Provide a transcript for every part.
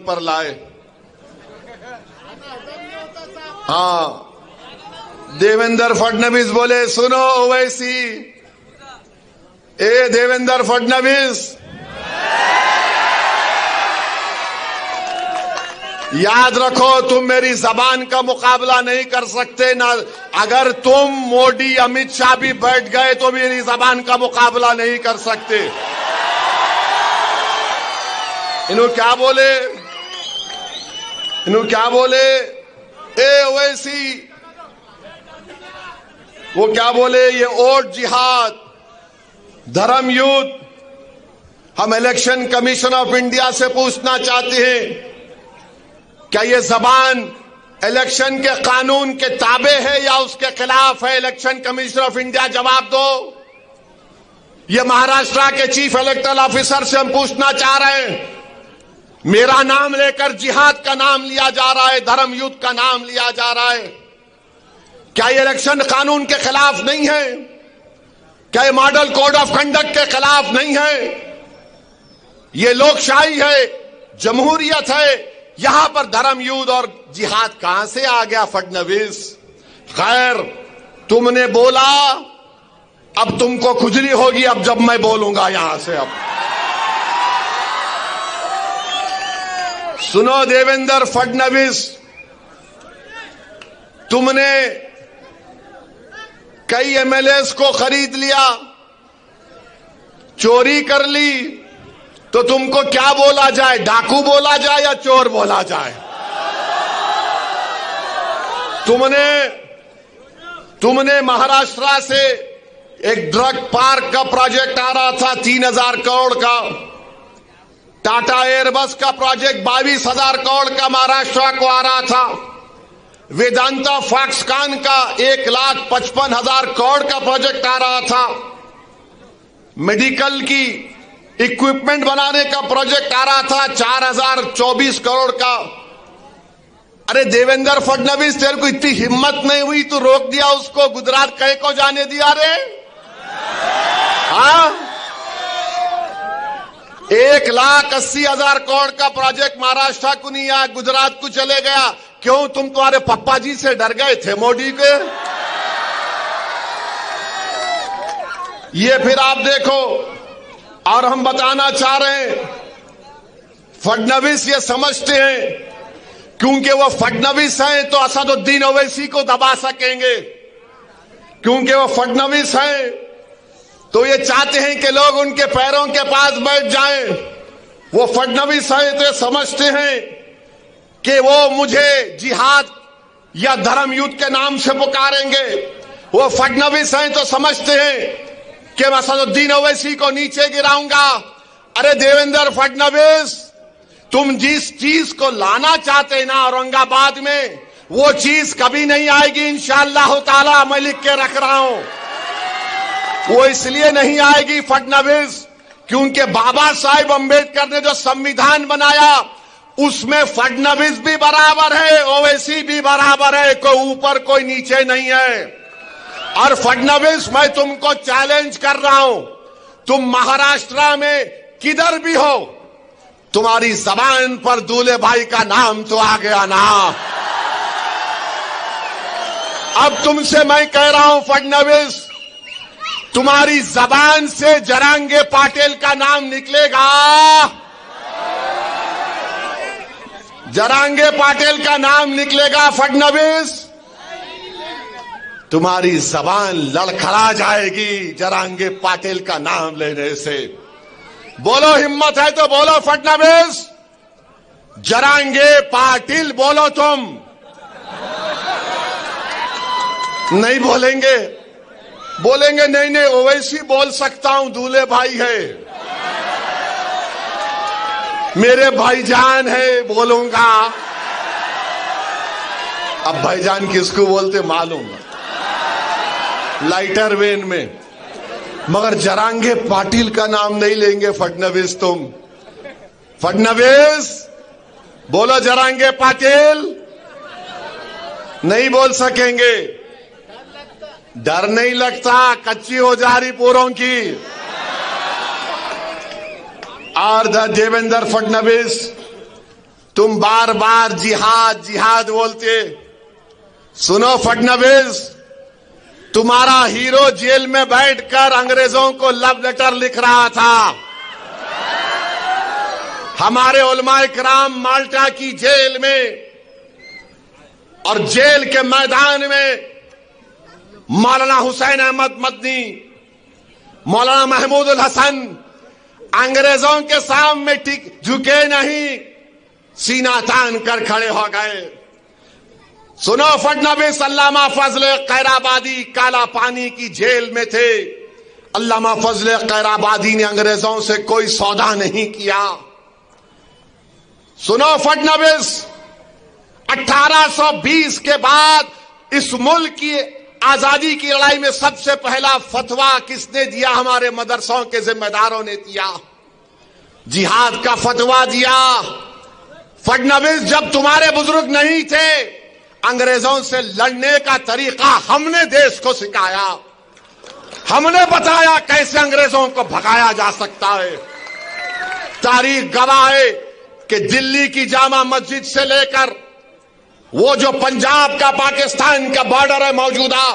पर लाए। हाँ, देवेंद्र फडणवीस बोले, सुनो ओवैसी, ए देवेंद्र फडणवीस, याद रखो तुम मेरी जबान का मुकाबला नहीं कर सकते ना। अगर तुम मोदी अमित शाह भी बैठ गए तो मेरी जबान का मुकाबला नहीं कर सकते। इन्होंने क्या बोले, ए ओवैसी, वो क्या बोले, ये वोट जिहाद, धर्म युद्ध। हम इलेक्शन कमीशन ऑफ इंडिया से पूछना चाहते हैं, क्या ये जबान इलेक्शन के कानून के ताबे है या उसके खिलाफ है? इलेक्शन कमीशन ऑफ इंडिया जवाब दो। ये महाराष्ट्र के चीफ इलेक्टोरल ऑफिसर से हम पूछना चाह रहे हैं, मेरा नाम लेकर जिहाद का नाम लिया जा रहा है, धर्म युद्ध का नाम लिया जा रहा है, क्या ये इलेक्शन कानून के खिलाफ नहीं है? क्या ये मॉडल कोड ऑफ कंडक्ट के खिलाफ नहीं है? ये लोकशाही है, जमहूरियत है, यहां पर धर्म युद्ध और जिहाद कहां से आ गया फडणवीस? खैर, तुमने बोला, अब तुमको खुजली होगी अब जब मैं बोलूंगा यहां से। अब सुनो देवेंद्र फडणवीस, तुमने कई एमएलएस को खरीद लिया, चोरी कर ली, तो तुमको क्या बोला जाए? डाकू बोला जाए या चोर बोला जाए? तुमने महाराष्ट्र से एक ड्रग पार्क का प्रोजेक्ट आ रहा था 3000 करोड़ का, टाटा एयरबस का प्रोजेक्ट 22,000 करोड़ का महाराष्ट्र को आ रहा था, वेदांता फॉक्सकॉन का 1,55,000 करोड़ का प्रोजेक्ट आ रहा था, मेडिकल की इक्विपमेंट बनाने का प्रोजेक्ट आ रहा था 4,024 करोड़ का। अरे देवेंद्र फडणवीस, तेरे को इतनी हिम्मत नहीं हुई तो रोक दिया उसको, गुजरात कहीं को जाने दिया रे? हाँ, 1,80,000 करोड़ का प्रोजेक्ट महाराष्ट्र को नहीं आया, गुजरात को चले गया। क्यों? तुम तुम्हारे पप्पा जी से डर गए थे मोदी के? ये फिर आप देखो, और हम बताना चाह रहे हैं, फडणवीस ये समझते हैं क्योंकि वो फडणवीस हैं तो असदुद्दीन ओवैसी को दबा सकेंगे, क्योंकि वो फडणवीस हैं तो ये चाहते हैं कि लोग उनके पैरों के पास बैठ जाएं। वो फडणवीस हैं तो ये समझते हैं कि वो मुझे जिहाद या धर्म युद्ध के नाम से पुकारेंगे। वो फडणवीस हैं तो समझते हैं कि मैं असदुद्दीन ओवैसी को नीचे गिराऊंगा। अरे देवेंद्र फडणवीस, तुम जिस चीज को लाना चाहते हैं ना औरंगाबाद में, वो चीज कभी नहीं आएगी इंशाअल्लाह ताला। मैं लिख के रख रहा हूं, वो इसलिए नहीं आएगी फडणवीस क्योंकि बाबा साहेब अंबेडकर ने जो संविधान बनाया उसमें फडणवीस भी बराबर है, ओवैसी भी बराबर है, कोई ऊपर कोई नीचे नहीं है। और फडणवीस, मैं तुमको चैलेंज कर रहा हूं, तुम महाराष्ट्र में किधर भी हो, तुम्हारी जबान पर दूल्हे भाई का नाम तो आ गया ना। अब तुमसे मैं कह रहा हूं फडणवीस, तुम्हारी जबान से जरांगे पाटिल का नाम निकलेगा, जरांगे पाटिल का नाम निकलेगा फडणवीस, तुम्हारी जबान लड़खड़ा जाएगी जरांगे पाटिल का नाम लेने से। बोलो, हिम्मत है तो बोलो फडणवीस, जरांगे पाटिल बोलो। तुम नहीं बोलेंगे? बोलेंगे नहीं नहीं, ओवैसी बोल सकता हूं, दूल्हे भाई है, मेरे भाईजान है, बोलूंगा। अब भाईजान किसको बोलते मालूम, लाइटर वेन में, मगर जरांगे पाटिल का नाम नहीं लेंगे फडणवीस। तुम फडणवीस बोलो, जरांगे पाटिल नहीं बोल सकेंगे। डर नहीं लगता, कच्ची हो जा रही पूरों की। और देवेंद्र फडणवीस, तुम बार बार जिहाद जिहाद बोलते। सुनो फडणवीस, तुम्हारा हीरो जेल में बैठकर अंग्रेजों को लव लेटर लिख रहा था। हमारे उलमाए किराम माल्टा की जेल में और जेल के मैदान में मौलाना हुसैन अहमद मदनी, मौलाना महमूद उल हसन अंग्रेजों के सामने झुके नहीं, सीना तान कर खड़े हो गए। सुनो फडणवीस, अल्लामा फजल खैराबादी काला पानी की जेल में थे। अल्लामा फजल खैराबादी ने अंग्रेजों से कोई सौदा नहीं किया। सुनो फडणवीस, 1820 के बाद इस मुल्क की आजादी की लड़ाई में सबसे पहला फतवा किसने दिया? हमारे मदरसों के जिम्मेदारों ने दिया, जिहाद का फतवा दिया। फडणवीस, जब तुम्हारे बुजुर्ग नहीं थे, अंग्रेजों से लड़ने का तरीका हमने देश को सिखाया। हमने बताया कैसे अंग्रेजों को भगाया जा सकता है। तारीख गवाह है कि दिल्ली की जामा मस्जिद से लेकर वो जो पंजाब का पाकिस्तान का बॉर्डर है मौजूदा,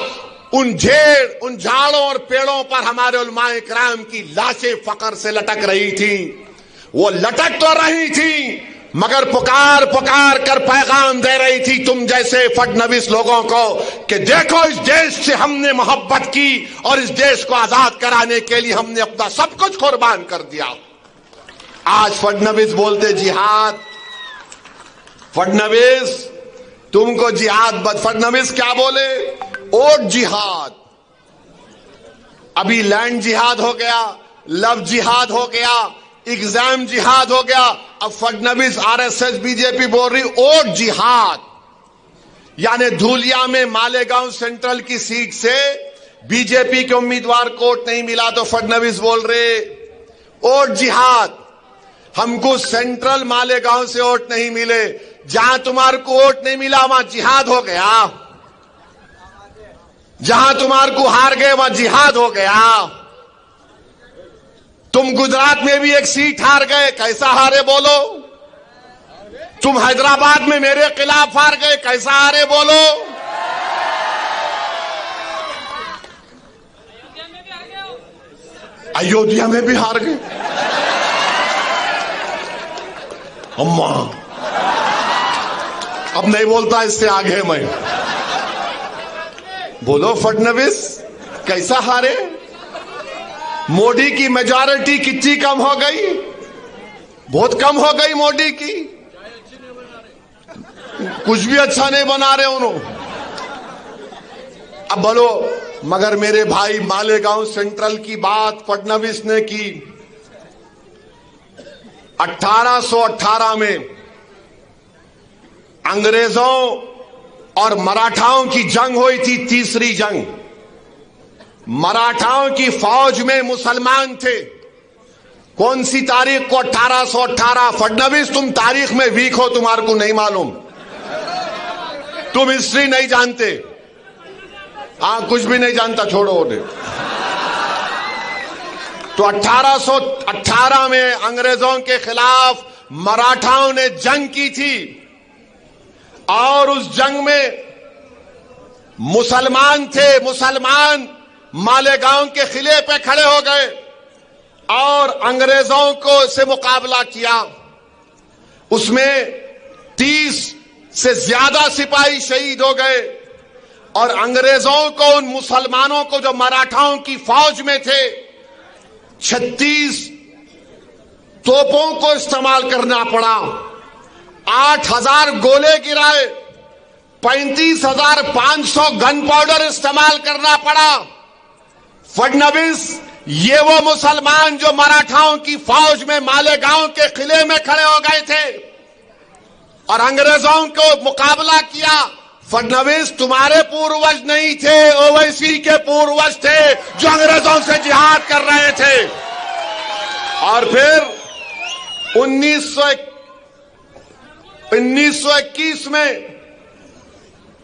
उन झाड़ों और पेड़ों पर हमारे उलमाए किराम की लाशें फकर से लटक रही थी। वो लटक तो रही थी मगर पुकार पुकार कर पैगाम दे रही थी तुम जैसे फडणवीस लोगों को कि देखो, इस देश से हमने मोहब्बत की और इस देश को आजाद कराने के लिए हमने अपना सब कुछ कुर्बान कर दिया। आज फडणवीस बोलते जिहाद। फडणवीस, तुमको जिहाद, फडणवीस क्या बोले? वोट जिहाद। अभी लैंड जिहाद हो गया, लव जिहाद हो गया, एग्जाम जिहाद हो गया। अब फडणवीस, आरएसएस, बीजेपी बोल रही वोट जिहाद। यानी धूलिया में मालेगांव सेंट्रल की सीट से बीजेपी के उम्मीदवार को वोट नहीं मिला तो फडणवीस बोल रहे वोट जिहाद। हमको सेंट्रल मालेगांव से वोट नहीं मिले, जहां तुम्हारे को वोट नहीं मिला वहां जिहाद हो गया। जहां तुम्हारे को हार गए वहां जिहाद हो गया। तुम गुजरात में भी एक सीट हार गए, कैसा हारे बोलो? तुम हैदराबाद में मेरे खिलाफ हार गए, कैसा हारे बोलो? अयोध्या में भी हार गए। अम्मा, अब नहीं बोलता, इससे आगे मैं। बोलो फडणवीस, कैसा हारे? मोदी की मेजॉरिटी कितनी कम हो गई? बहुत कम हो गई मोदी की। कुछ भी अच्छा नहीं बना रहे उन्होंने। अब बोलो, मगर मेरे भाई मालेगांव सेंट्रल की बात फडणवीस ने की। 1818 में अंग्रेजों और मराठाओं की जंग हुई थी, तीसरी जंग। मराठाओं की फौज में मुसलमान थे। कौन सी तारीख को? 1818। फडणवीस, तुम तारीख में वीक हो, तुम्हारे को नहीं मालूम, तुम हिस्ट्री नहीं जानते। हाँ, कुछ भी नहीं जानता, छोड़ो उन्हें। तो 1818 में अंग्रेजों के खिलाफ मराठाओं ने जंग की थी और उस जंग में मुसलमान थे। मुसलमान मालेगांव के किले पे खड़े हो गए और अंग्रेजों को से मुकाबला किया। उसमें 30 से ज्यादा सिपाही शहीद हो गए और अंग्रेजों को, उन मुसलमानों को जो मराठाओं की फौज में थे, 36 तोपों को इस्तेमाल करना पड़ा। 8000 गोले गिराए, 35,500 गन पाउडर इस्तेमाल करना पड़ा। फडणवीस, ये वो मुसलमान जो मराठाओं की फौज में मालेगांव के किले में खड़े हो गए थे और अंग्रेजों को मुकाबला किया। फडणवीस, तुम्हारे पूर्वज नहीं थे, ओवैसी के पूर्वज थे जो अंग्रेजों से जिहाद कर रहे थे। और फिर 1921 में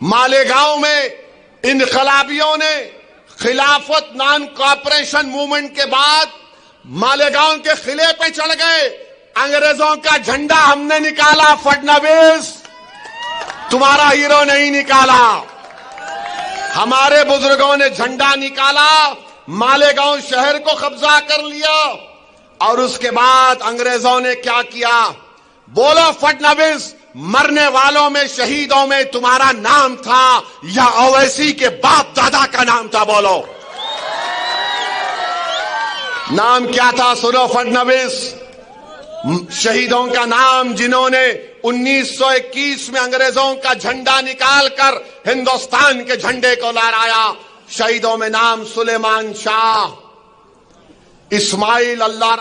मालेगांव में इनकलाबियों ने खिलाफत नॉन कॉपरेशन मूवमेंट के बाद मालेगांव के किले पे चढ़ गए। अंग्रेजों का झंडा हमने निकाला, फडणवीस तुम्हारा हीरो नहीं निकाला। हमारे बुजुर्गों ने झंडा निकाला, मालेगांव शहर को कब्जा कर लिया और उसके बाद अंग्रेजों ने क्या किया? बोलो फडणवीस, मरने वालों में, शहीदों में तुम्हारा नाम था या ओवैसी के बाप दादा का नाम था? बोलो नाम क्या था? सुनो फडणवीस, शहीदों का नाम जिन्होंने 1921 में अंग्रेजों का झंडा निकालकर हिंदुस्तान के झंडे को लहराया, शहीदों में नाम सुलेमान शाह, इस्माइल अल्लाह